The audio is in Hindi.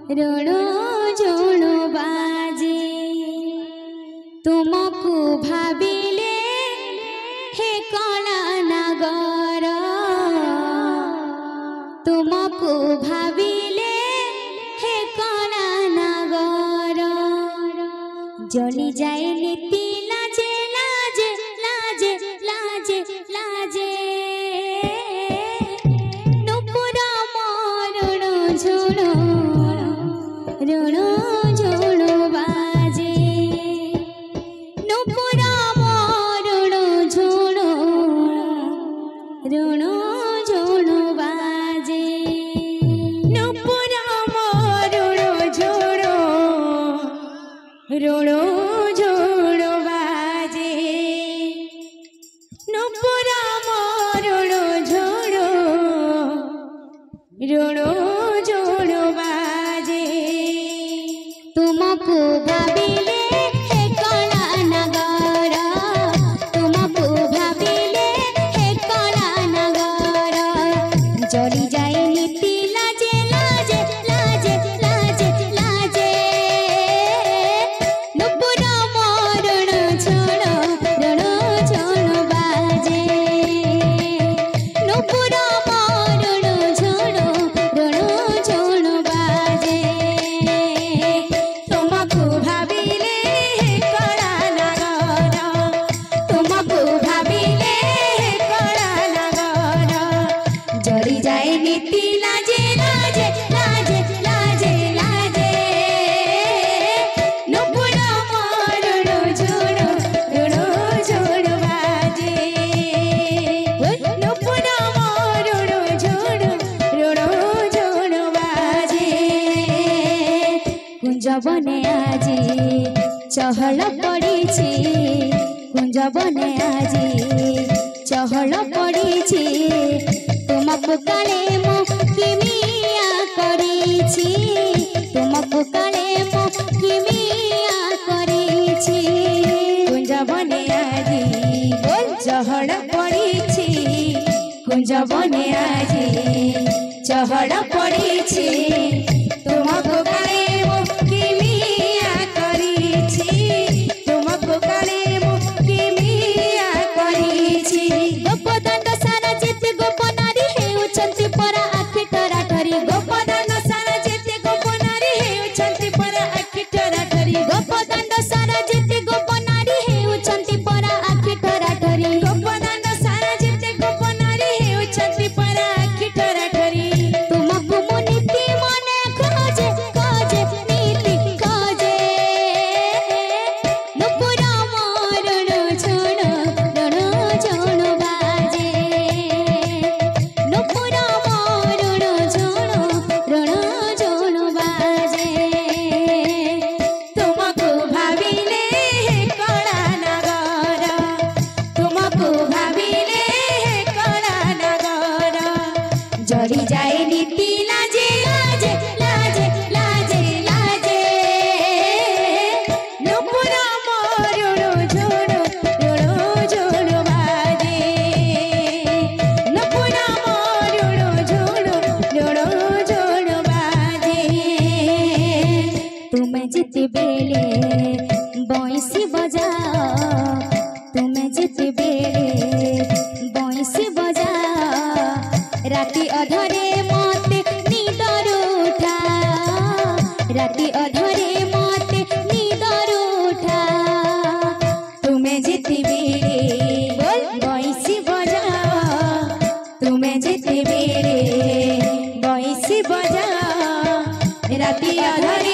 ऋणो झुणु बाजे तुमको भाविले हे कला नगर तुमको भाविले हे कला नगर जली जाए नीति लाजे लाजे लाजे लाजे लाजे नुपुर मरुण झुणु ऋण झुणु बाजे नुपुर मरुण झुणु ऋण झुणु बाजे नुपुर मरुण झुणु ऋण झुणु बाजे नुपुर मरुण झुणु ऋण झुणु बाजे तुमको भाविले हे कला नगर तुमको भाविले हे कला नगर जली जाए नीति लाजे लाजे लाजे लाजे लाजे नुपुर मरुण झुणु ऋण झुणु बाजे नुपुर मरुण झुणु ऋण झुणु बाजे तुमको भाविले हे कला नगर तुमको भाविले हे कला नगर जली जाए नीति लाजे लाजे लाजे लाजे लाजे नुपुर मरुण झुणु ऋण झुणु बाजे नुपुर मरुण झुणु ऋण झुणु बाजे कुंज बने आजी चहल पड़ी कुंज बने आजी चहल पड़ी तुमको काले मो किमिया करी तुमको काले मो किमिया करी कुंज बने आजी चहल पड़ी कुंज बने आजी चहल पड़ी तुमको काले मो किमिया करी तुमको काले मो किमिया करी गोपदान सारा जेते गोप नारी हेउछंती परा आखि टरा टरी गोपदान सारा जेते गोप नारी हेउछंती परा आखि टरा टरी गोपदान सारा जेते गोप नारी हेउछंती परा आखि टरा टरी गोपदान सारा जेते गोप नारी हेउछंती परा आखि टरा टरी तुमको मुनीति मने खोजे खोजे नीति खोजे नुपुर मरुण झुणु ऋण झुणु बाजे नुपुर मरुण झुणु ऋण झुणु बाजे तुमको भाविले हे कला नगर तुमको भाविले हे कला नगर जली जाए नीति लाजे लाजे लाजे लाजे लाजे नुपुर मरुण झुणु ऋण झुणु बाजे नुपुर मरुण झुणु ऋण झुणु बाजे तुम्हें जिते बेले बंसी बजा तुम्हें जिते बेले बंसी बजा राति अधरे मते निदर उठा राति अधरे मते निदर उठा तुम्हें जिते बेले बंसी बजा तुम्हें जिते बेले बंसी बजा राति अधरे